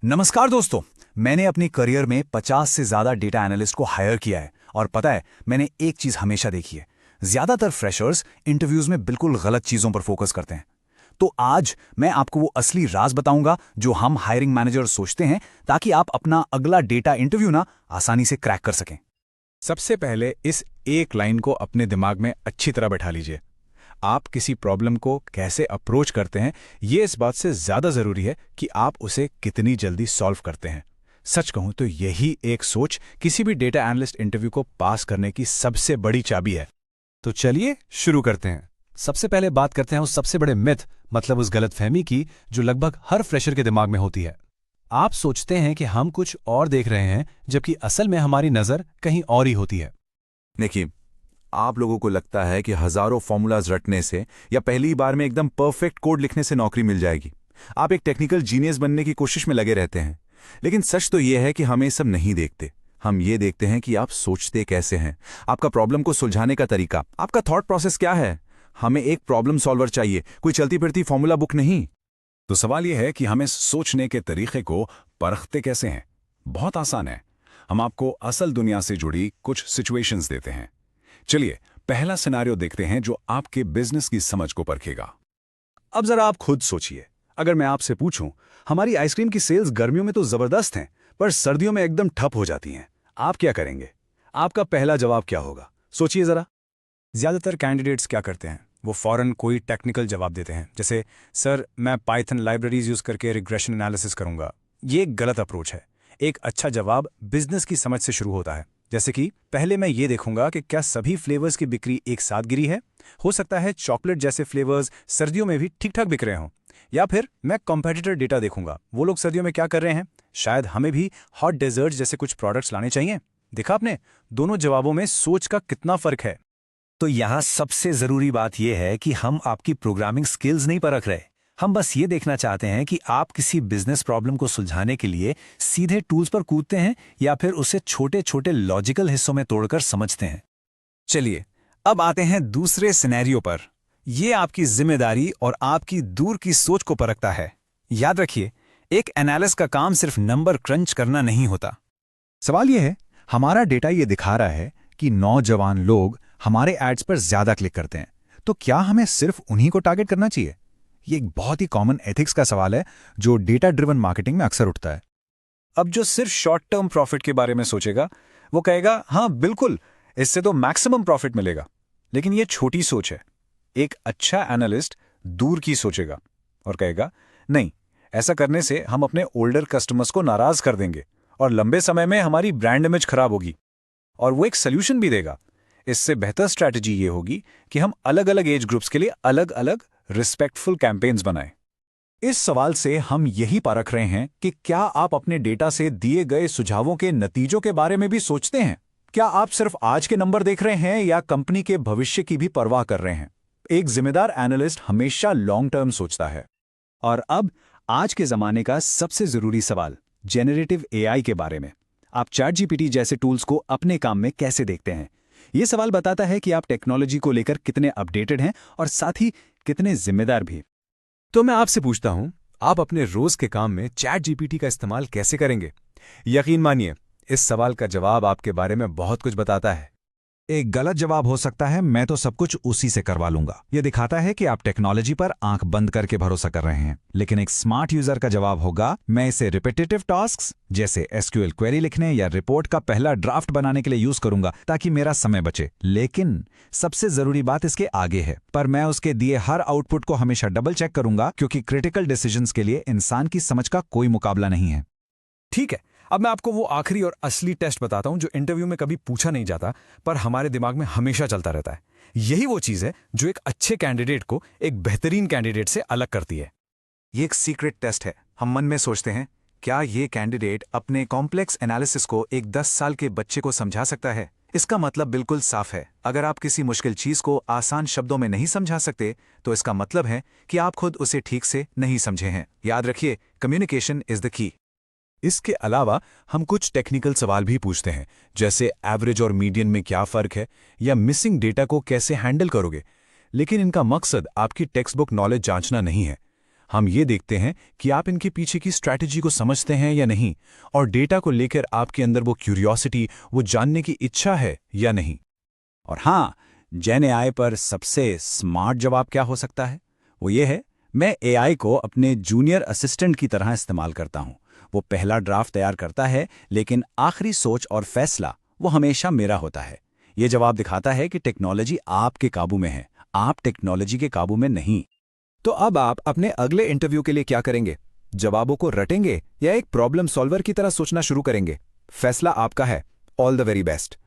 नमस्कार दोस्तों। मैंने अपनी करियर में 50 से ज्यादा डेटा एनालिस्ट को हायर किया है और पता है मैंने एक चीज हमेशा देखी है। ज्यादातर फ्रेशर्स इंटरव्यूज में बिल्कुल गलत चीजों पर फोकस करते हैं। तो आज मैं आपको वो असली राज बताऊंगा जो हम हायरिंग मैनेजर सोचते हैं, ताकि आप अपना अगला डेटा इंटरव्यू ना आसानी से क्रैक कर सकें। सबसे पहले इस एक लाइन को अपने दिमाग में अच्छी तरह बैठा लीजिए। आप किसी प्रॉब्लम को कैसे अप्रोच करते हैं, ये इस बात से ज्यादा जरूरी है कि आप उसे कितनी जल्दी सॉल्व करते हैं। सच कहूं तो यही एक सोच किसी भी डेटा एनालिस्ट इंटरव्यू को पास करने की सबसे बड़ी चाबी है। तो चलिए शुरू करते हैं। सबसे पहले बात करते हैं उस सबसे बड़े मिथ, मतलब उस गलतफहमी की जो लगभग हर फ्रेशर के दिमाग में होती है। आप सोचते हैं कि हम कुछ और देख रहे हैं, जबकि असल में हमारी नजर कहीं और ही होती है। देखिए, आप लोगों को लगता है कि हजारों फॉर्मूलाज रटने से या पहली बार में एकदम परफेक्ट कोड लिखने से नौकरी मिल जाएगी। आप एक टेक्निकल जीनियस बनने की कोशिश में लगे रहते हैं। लेकिन सच तो यह है कि हम ये सब नहीं देखते। हम ये देखते हैं कि आप सोचते कैसे हैं, आपका प्रॉब्लम को सुलझाने का तरीका, आपका थॉट प्रोसेस क्या है। हमें एक प्रॉब्लम सॉल्वर चाहिए, कोई चलती फिरती फॉर्मूला बुक नहीं। तो सवाल यह है कि हमें सोचने के तरीके को परखते कैसे हैं। बहुत आसान है। हम आपको असल दुनिया से जुड़ी कुछ सिचुएशंस देते हैं। चलिए पहला सिनेरियो देखते हैं जो आपके बिजनेस की समझ को परखेगा। अब जरा आप खुद सोचिए, अगर मैं आपसे पूछूं, हमारी आइसक्रीम की सेल्स गर्मियों में तो जबरदस्त हैं, पर सर्दियों में एकदम ठप हो जाती हैं, आप क्या करेंगे? आपका पहला जवाब क्या होगा? सोचिए जरा। ज्यादातर कैंडिडेट्स क्या करते हैं, वो फौरन कोई टेक्निकल जवाब देते हैं, जैसे सर मैं पाइथन लाइब्रेरीज यूज करके रिग्रेशन एनालिसिस करूंगा। ये एक गलत अप्रोच है। एक अच्छा जवाब बिजनेस की समझ से शुरू होता है, जैसे कि पहले मैं ये देखूंगा कि क्या सभी फ्लेवर्स की बिक्री एक साथ गिरी है। हो सकता है चॉकलेट जैसे फ्लेवर्स सर्दियों में भी ठीक ठाक बिक रहे हों। या फिर मैं कॉम्पिटिटर डेटा देखूंगा, वो लोग सर्दियों में क्या कर रहे हैं। शायद हमें भी हॉट डेजर्ट जैसे कुछ प्रोडक्ट्स लाने चाहिए। देखा आपने, दोनों जवाबों में सोच का कितना फर्क है। तो यहाँ सबसे जरूरी बात यह है कि हम आपकी प्रोग्रामिंग स्किल्स नहीं परख रहे। हम बस ये देखना चाहते हैं कि आप किसी बिजनेस प्रॉब्लम को सुलझाने के लिए सीधे टूल्स पर कूदते हैं या फिर उसे छोटे छोटे लॉजिकल हिस्सों में तोड़कर समझते हैं। चलिए अब आते हैं दूसरे सिनेरियो पर। यह आपकी जिम्मेदारी और आपकी दूर की सोच को परखता है। याद रखिए, एक एनालिस्ट का काम सिर्फ नंबर क्रंच करना नहीं होता। सवाल यह है, हमारा डेटा ये दिखा रहा है कि नौजवान लोग हमारे एड्स पर ज्यादा क्लिक करते हैं, तो क्या हमें सिर्फ उन्हीं को टारगेट करना चाहिए? ये एक बहुत ही कॉमन एथिक्स का सवाल है जो डेटा ड्रिवन मार्केटिंग में अक्सर उठता है। अब जो सिर्फ शॉर्ट टर्म प्रॉफिट के बारे में सोचेगा वो कहेगा हाँ बिल्कुल, इससे तो मैक्सिमम प्रॉफिट मिलेगा। लेकिन ये छोटी सोच है। एक अच्छा एनालिस्ट दूर की सोचेगा और कहेगा नहीं, ऐसा करने से हम अपने ओल्डर कस्टमर्स को नाराज कर देंगे और लंबे समय में हमारी ब्रांड इमेज खराब होगी। और वो एक सोल्यूशन भी देगा। इससे बेहतर स्ट्रैटेजी ये होगी कि हम अलग अलग एज ग्रुप्स के लिए अलग अलग रिस्पेक्टफुल कैंपेन्स बनाएं। इस सवाल से हम यही परख रहे हैं कि क्या आप अपने डेटा से दिए गए सुझावों के नतीजों के बारे में भी सोचते हैं। क्या आप सिर्फ आज के नंबर देख रहे हैं या कंपनी के भविष्य की भी परवाह कर रहे हैं? एक जिम्मेदार एनालिस्ट हमेशा लॉन्ग टर्म सोचता है। और अब आज के जमाने का सबसे जरूरी सवाल, जेनरेटिव एआई के बारे में। आप चैटजीपीटी जैसे टूल्स को अपने काम में कैसे देखते हैं? यह सवाल बताता है कि आप टेक्नोलॉजी को लेकर कितने अपडेटेड हैं और साथ ही कितने जिम्मेदार भी। तो मैं आपसे पूछता हूं, आप अपने रोज के काम में चैट जीपीटी का इस्तेमाल कैसे करेंगे? यकीन मानिए, इस सवाल का जवाब आपके बारे में बहुत कुछ बताता है। एक गलत जवाब हो सकता है मैं तो सब कुछ उसी से करवा लूंगा। यह दिखाता है कि आप टेक्नोलॉजी पर आंख बंद करके भरोसा कर रहे हैं। लेकिन एक स्मार्ट यूजर का जवाब होगा, मैं इसे रिपीटेटिव टास्क्स जैसे एसक्यूएल क्वेरी लिखने या रिपोर्ट का पहला ड्राफ्ट बनाने के लिए यूज करूंगा ताकि मेरा समय बचे। लेकिन सबसे जरूरी बात इसके आगे है, पर मैं उसके दिए हर आउटपुट को हमेशा डबल चेक करूंगा, क्योंकि क्रिटिकल डिसीजंस के लिए इंसान की समझ का कोई मुकाबला नहीं है। ठीक है, अब मैं आपको वो आखिरी और असली टेस्ट बताता हूं जो इंटरव्यू में कभी पूछा नहीं जाता, पर हमारे दिमाग में हमेशा चलता रहता है। यही वो चीज है जो एक अच्छे कैंडिडेट को एक बेहतरीन कैंडिडेट से अलग करती है। ये एक सीक्रेट टेस्ट है। हम मन में सोचते हैं, क्या ये कैंडिडेट अपने कॉम्प्लेक्स एनालिसिस को एक 10 साल के बच्चे को समझा सकता है? इसका मतलब बिल्कुल साफ है। अगर आप किसी मुश्किल चीज को आसान शब्दों में नहीं समझा सकते, तो इसका मतलब है कि आप खुद उसे ठीक से नहीं समझे हैं। याद रखिए, कम्युनिकेशन इज द की। इसके अलावा हम कुछ टेक्निकल सवाल भी पूछते हैं, जैसे एवरेज और मीडियन में क्या फर्क है या मिसिंग डेटा को कैसे हैंडल करोगे। लेकिन इनका मकसद आपकी टेक्स्ट बुक नॉलेज जांचना नहीं है। हम ये देखते हैं कि आप इनके पीछे की स्ट्रैटेजी को समझते हैं या नहीं, और डेटा को लेकर आपके अंदर वो क्यूरियोसिटी, वो जानने की इच्छा है या नहीं। और हाँ, जेन एआई पर सबसे स्मार्ट जवाब क्या हो सकता है? वो ये है, मैं एआई को अपने जूनियर असिस्टेंट की तरह इस्तेमाल करता हूँ। वो पहला ड्राफ्ट तैयार करता है, लेकिन आखिरी सोच और फैसला वो हमेशा मेरा होता है। ये जवाब दिखाता है कि टेक्नोलॉजी आपके काबू में है, आप टेक्नोलॉजी के काबू में नहीं। तो अब आप अपने अगले इंटरव्यू के लिए क्या करेंगे? जवाबों को रटेंगे या एक प्रॉब्लम सॉल्वर की तरह सोचना शुरू करेंगे? फैसला आपका है। All the very best.